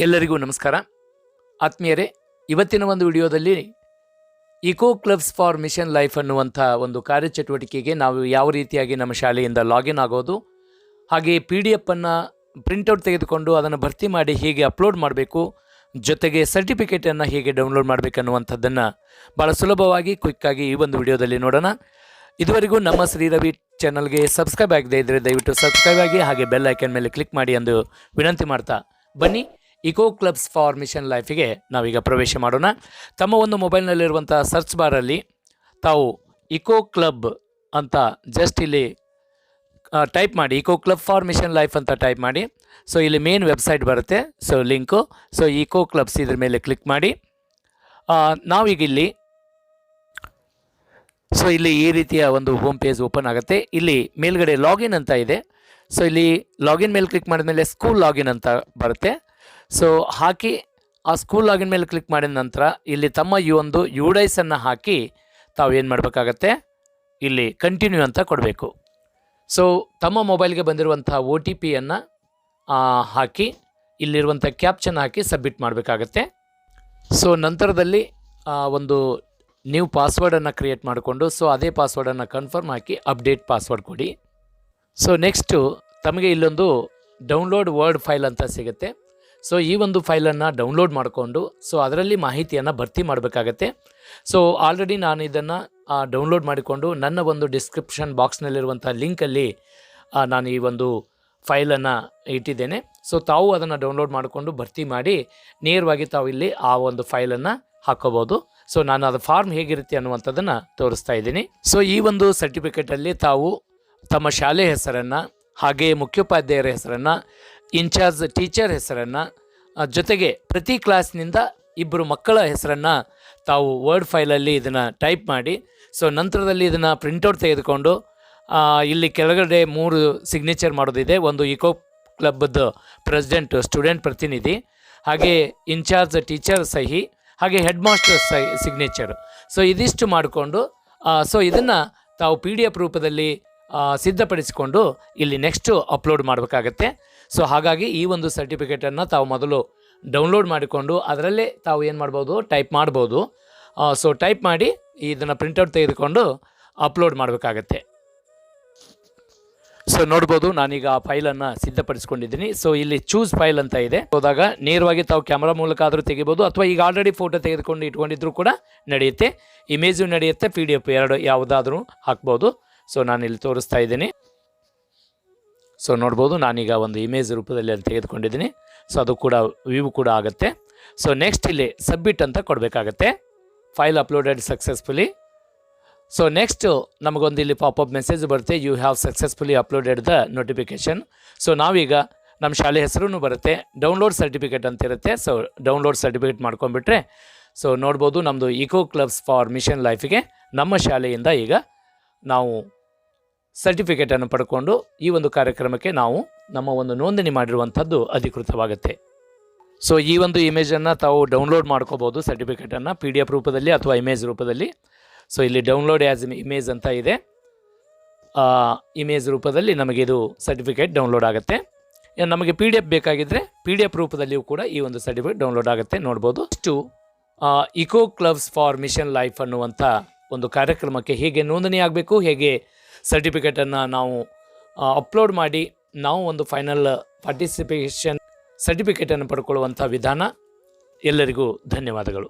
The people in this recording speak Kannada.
ಎಲ್ಲರಿಗೂ ನಮಸ್ಕಾರ ಆತ್ಮೀಯರೇ. ಇವತ್ತಿನ ಒಂದು ವಿಡಿಯೋದಲ್ಲಿ eco clubs for mission life ಅನ್ನುವಂಥ ಒಂದು ಕಾರ್ಯಚಟುವಟಿಕೆಗೆ ನಾವು ಯಾವ ರೀತಿಯಾಗಿ ನಮ್ಮ ಶಾಲೆಯಿಂದ ಲಾಗಿನ್ ಆಗೋದು, ಹಾಗೆ PDF ಅನ್ನು ಪ್ರಿಂಟೌಟ್ ತೆಗೆದುಕೊಂಡು ಅದನ್ನು ಭರ್ತಿ ಮಾಡಿ ಹೇಗೆ ಅಪ್ಲೋಡ್ ಮಾಡಬೇಕು, ಜೊತೆಗೆ ಸರ್ಟಿಫಿಕೇಟನ್ನು ಹೇಗೆ ಡೌನ್ಲೋಡ್ ಮಾಡಬೇಕನ್ನುವಂಥದ್ದನ್ನು ಭಾಳ ಸುಲಭವಾಗಿ ಕ್ವಿಕ್ಕಾಗಿ ಈ ಒಂದು ವಿಡಿಯೋದಲ್ಲಿ ನೋಡೋಣ. ಇದುವರೆಗೂ ನಮ್ಮ ಶ್ರೀ ರವಿ ಚಾನಲ್ಗೆ ಸಬ್ಸ್ಕ್ರೈಬ್ ಆಗದೇ ಇದ್ದರೆ ದಯವಿಟ್ಟು ಸಬ್ಸ್ಕ್ರೈಬ್ ಆಗಿ, ಹಾಗೆ ಬೆಲ್ ಐಕನ್ ಮೇಲೆ ಕ್ಲಿಕ್ ಮಾಡಿ ಎಂದು ವಿನಂತಿ ಮಾಡ್ತಾ ಬನ್ನಿ ಇಕೋ ಕ್ಲಬ್ಸ್ ಫಾರ್ ಮಿಷನ್ ಲೈಫಿಗೆ ನಾವೀಗ ಪ್ರವೇಶ ಮಾಡೋಣ. ತಮ್ಮ ಒಂದು ಮೊಬೈಲ್ನಲ್ಲಿರುವಂಥ ಸರ್ಚ್ ಬಾರಲ್ಲಿ ತಾವು ಇಕೋ ಕ್ಲಬ್ ಅಂತ ಜಸ್ಟ್ ಇಲ್ಲಿ ಟೈಪ್ ಮಾಡಿ, eco club for mission life ಅಂತ ಟೈಪ್ ಮಾಡಿ. ಸೊ ಇಲ್ಲಿ ಮೇನ್ ವೆಬ್ಸೈಟ್ ಬರುತ್ತೆ, so link. So eco clubs ಇದ್ರ ಮೇಲೆ ಕ್ಲಿಕ್ ಮಾಡಿ. ನಾವೀಗ ಇಲ್ಲಿ ಈ ರೀತಿಯ ಒಂದು ಹೋಮ್ ಪೇಜ್ ಓಪನ್ ಆಗುತ್ತೆ. ಇಲ್ಲಿ ಮೇಲ್ಗಡೆ ಲಾಗಿನ್ ಅಂತ ಇದೆ. ಸೊ ಇಲ್ಲಿ ಲಾಗಿನ್ ಮೇಲೆ ಕ್ಲಿಕ್ ಮಾಡಿದ ಮೇಲೆ ಸ್ಕೂಲ್ ಲಾಗಿನ್ ಅಂತ ಬರುತ್ತೆ. ಸೊ ಹಾಕಿ ಆ ಸ್ಕೂಲ್ ಲಾಗಿನ್ ಮೇಲೆ ಕ್ಲಿಕ್ ಮಾಡಿದ ನಂತರ ಇಲ್ಲಿ ತಮ್ಮ ಈ ಒಂದು UIDಸನ್ನು ಹಾಕಿ ತಾವು ಏನು ಮಾಡಬೇಕಾಗತ್ತೆ, ಇಲ್ಲಿ ಕಂಟಿನ್ಯೂ ಅಂತ ಕೊಡಬೇಕು. ಸೊ ತಮ್ಮ ಮೊಬೈಲ್ಗೆ ಬಂದಿರುವಂಥ OTPಯನ್ನು ಹಾಕಿ ಇಲ್ಲಿರುವಂಥ ಕ್ಯಾಪ್ಚನ್ ಹಾಕಿ ಸಬ್ಮಿಟ್ ಮಾಡಬೇಕಾಗತ್ತೆ. ಸೊ ನಂತರದಲ್ಲಿ ಒಂದು ನೀವು ಪಾಸ್ವರ್ಡನ್ನು ಕ್ರಿಯೇಟ್ ಮಾಡಿಕೊಂಡು, ಸೊ ಅದೇ ಪಾಸ್ವರ್ಡನ್ನು ಕನ್ಫರ್ಮ್ ಹಾಕಿ ಅಪ್ಡೇಟ್ ಪಾಸ್ವರ್ಡ್ ಕೊಡಿ. ಸೊ ನೆಕ್ಸ್ಟು ತಮಗೆ ಇಲ್ಲೊಂದು ಡೌನ್ಲೋಡ್ ವರ್ಡ್ ಫೈಲ್ ಅಂತ ಸಿಗುತ್ತೆ. ಸೊ ಈ ಒಂದು ಫೈಲನ್ನು ಡೌನ್ಲೋಡ್ ಮಾಡಿಕೊಂಡು ಸೊ ಅದರಲ್ಲಿ ಮಾಹಿತಿಯನ್ನು ಭರ್ತಿ ಮಾಡಬೇಕಾಗತ್ತೆ. ಸೊ ಆಲ್ರೆಡಿ ನಾನು ಇದನ್ನು ಡೌನ್ಲೋಡ್ ಮಾಡಿಕೊಂಡು ನನ್ನ ಒಂದು ಡಿಸ್ಕ್ರಿಪ್ಷನ್ ಬಾಕ್ಸ್ನಲ್ಲಿರುವಂಥ ಲಿಂಕಲ್ಲಿ ನಾನು ಈ ಒಂದು ಫೈಲನ್ನು ಇಟ್ಟಿದ್ದೇನೆ. ಸೊ ತಾವು ಅದನ್ನು ಡೌನ್ಲೋಡ್ ಮಾಡಿಕೊಂಡು ಭರ್ತಿ ಮಾಡಿ ನೇರವಾಗಿ ತಾವು ಇಲ್ಲಿ ಆ ಒಂದು ಫೈಲನ್ನು ಹಾಕೋಬೋದು. ಸೊ ನಾನು ಅದು ಫಾರ್ಮ್ ಹೇಗಿರುತ್ತೆ ಅನ್ನುವಂಥದ್ದನ್ನು ತೋರಿಸ್ತಾ ಇದ್ದೀನಿ. ಸೊ ಈ ಒಂದು ಸರ್ಟಿಫಿಕೇಟಲ್ಲಿ ತಾವು ತಮ್ಮ ಶಾಲೆ ಹೆಸರನ್ನು, ಹಾಗೆ ಮುಖ್ಯೋಪಾಧ್ಯಾಯರ ಹೆಸರನ್ನು, ಇನ್ಚಾರ್ಜ್ ಟೀಚರ್ ಹೆಸರನ್ನು, ಜೊತೆಗೆ ಪ್ರತಿ ಕ್ಲಾಸ್ನಿಂದ ಇಬ್ಬರು ಮಕ್ಕಳ ಹೆಸರನ್ನು ತಾವು ವರ್ಡ್ ಫೈಲಲ್ಲಿ ಇದನ್ನು ಟೈಪ್ ಮಾಡಿ, ಸೊ ನಂತರದಲ್ಲಿ ಇದನ್ನು ಪ್ರಿಂಟೌಟ್ ತೆಗೆದುಕೊಂಡು ಇಲ್ಲಿ ಕೆಳಗಡೆ 3 ಸಿಗ್ನೇಚರ್ ಮಾಡೋದಿದೆ. ಒಂದು ಇಕೋ ಕ್ಲಬ್ದು ಪ್ರೆಸಿಡೆಂಟ್, ಸ್ಟೂಡೆಂಟ್ ಪ್ರತಿನಿಧಿ, ಹಾಗೆ ಇನ್ಚಾರ್ಜ್ ಟೀಚರ್ ಸಹಿ, ಹಾಗೆ ಹೆಡ್ ಮಾಸ್ಟರ್ ಸಿಗ್ನೇಚರ್. ಸೊ ಇದಿಷ್ಟು ಮಾಡಿಕೊಂಡು ಸೊ ಇದನ್ನು ತಾವು PDF ರೂಪದಲ್ಲಿ ಸಿದ್ಧಪಡಿಸಿಕೊಂಡು ಇಲ್ಲಿ ನೆಕ್ಸ್ಟು ಅಪ್ಲೋಡ್ ಮಾಡಬೇಕಾಗತ್ತೆ. ಸೊ ಹಾಗಾಗಿ ಈ ಒಂದು ಸರ್ಟಿಫಿಕೇಟನ್ನು ತಾವು ಮೊದಲು ಡೌನ್ಲೋಡ್ ಮಾಡಿಕೊಂಡು ಅದರಲ್ಲೇ ತಾವು ಏನು ಮಾಡ್ಬೋದು, ಟೈಪ್ ಮಾಡ್ಬೋದು. ಸೊ ಟೈಪ್ ಮಾಡಿ ಇದನ್ನು ಪ್ರಿಂಟೌಟ್ ತೆಗೆದುಕೊಂಡು ಅಪ್ಲೋಡ್ ಮಾಡಬೇಕಾಗತ್ತೆ. ಸೊ ನೋಡ್ಬೋದು, ನಾನೀಗ ಆ ಫೈಲನ್ನು ಸಿದ್ಧಪಡಿಸ್ಕೊಂಡಿದ್ದೀನಿ. ಸೊ ಇಲ್ಲಿ ಚೂಸ್ ಫೈಲ್ ಅಂತ ಇದೆ. ಹೋದಾಗ ನೇರವಾಗಿ ತಾವು ಕ್ಯಾಮ್ರಾ ಮೂಲಕ ಆದರೂ ತೆಗಿಬೋದು, ಅಥವಾ ಈಗ ಆಲ್ರೆಡಿ ಫೋಟೋ ತೆಗೆದುಕೊಂಡು ಇಟ್ಕೊಂಡಿದ್ರು ಕೂಡ ನಡೆಯುತ್ತೆ. ಇಮೇಜು ನಡೆಯುತ್ತೆ, PDF ಎರಡು ಯಾವುದಾದ್ರೂ ಹಾಕ್ಬೋದು. ಸೊ ನಾನಿಲ್ಲಿ ತೋರಿಸ್ತಾ ಇದ್ದೀನಿ. ಸೊ ನೋಡ್ಬೋದು, ನಾನೀಗ ಒಂದು ಇಮೇಜ್ ರೂಪದಲ್ಲಿ ಅಲ್ಲಿ ತೆಗೆದುಕೊಂಡಿದ್ದೀನಿ. ಸೊ ಅದು ಕೂಡ ವ್ಯೂ ಕೂಡ ಆಗುತ್ತೆ. ಸೊ ನೆಕ್ಸ್ಟ್ ಇಲ್ಲಿ ಸಬ್ಮಿಟ್ ಅಂತ ಕೊಡಬೇಕಾಗತ್ತೆ. File uploaded successfully. So next ನಮಗೊಂದು ಇಲ್ಲಿ ಪಾಪಪ್ ಮೆಸೇಜ್ ಬರುತ್ತೆ, you have successfully uploaded the notification. So ನಾವೀಗ ನಮ್ಮ ಶಾಲೆ ಹೆಸರು ಬರುತ್ತೆ, ಡೌನ್ಲೋಡ್ ಸರ್ಟಿಫಿಕೇಟ್ ಅಂತ ಇರುತ್ತೆ. ಸೊ ಡೌನ್ಲೋಡ್ ಸರ್ಟಿಫಿಕೇಟ್ ಮಾಡ್ಕೊಂಡ್ಬಿಟ್ರೆ ಸೊ ನೋಡ್ಬೋದು, ನಮ್ಮದು ಇಕೋ ಕ್ಲಬ್ಸ್ ಫಾರ್ ಮಿಷನ್ ಲೈಫಿಗೆ ನಮ್ಮ ಶಾಲೆಯಿಂದ ಈಗ ನಾವು ಸರ್ಟಿಫಿಕೇಟನ್ನು ಪಡ್ಕೊಂಡು ಈ ಒಂದು ಕಾರ್ಯಕ್ರಮಕ್ಕೆ ನಾವು ನಮ್ಮ ಒಂದು ನೋಂದಣಿ ಮಾಡಿರುವಂಥದ್ದು ಅಧಿಕೃತವಾಗುತ್ತೆ. ಸೊ ಈ ಒಂದು ಇಮೇಜನ್ನು ತಾವು ಡೌನ್ಲೋಡ್ ಮಾಡ್ಕೋಬೋದು, ಸರ್ಟಿಫಿಕೇಟನ್ನು PDF ರೂಪದಲ್ಲಿ ಅಥವಾ ಇಮೇಜ್ ರೂಪದಲ್ಲಿ. ಸೊ ಇಲ್ಲಿ ಡೌನ್ಲೋಡ್ ಆ್ಯಸ್ ಇಮೇಜ್ ಅಂತ ಇದೆ. ಇಮೇಜ್ ರೂಪದಲ್ಲಿ ನಮಗೆ ಇದು ಸರ್ಟಿಫಿಕೇಟ್ ಡೌನ್ಲೋಡ್ ಆಗುತ್ತೆ. ನಮಗೆ PDF ಬೇಕಾಗಿದ್ದರೆ PDF ರೂಪದಲ್ಲಿಯೂ ಕೂಡ ಈ ಒಂದು ಸರ್ಟಿಫಿಕೇಟ್ ಡೌನ್ಲೋಡ್ ಆಗುತ್ತೆ. ನೋಡ್ಬೋದು. ಇಷ್ಟು eco clubs for mission life ಅನ್ನುವಂಥ ಒಂದು ಕಾರ್ಯಕ್ರಮಕ್ಕೆ ಹೇಗೆ ನೋಂದಣಿ ಆಗಬೇಕು, ಹೇಗೆ ಸರ್ಟಿಫಿಕೇಟನ್ನು ನಾವು ಅಪ್ಲೋಡ್ ಮಾಡಿ ನಾವು ಒಂದು ಫೈನಲ್ ಪಾರ್ಟಿಸಿಪೇಷನ್ ಸರ್ಟಿಫಿಕೇಟನ್ನು ಪಡ್ಕೊಳ್ಳುವಂಥ ವಿಧಾನ. ಎಲ್ಲರಿಗೂ ಧನ್ಯವಾದಗಳು.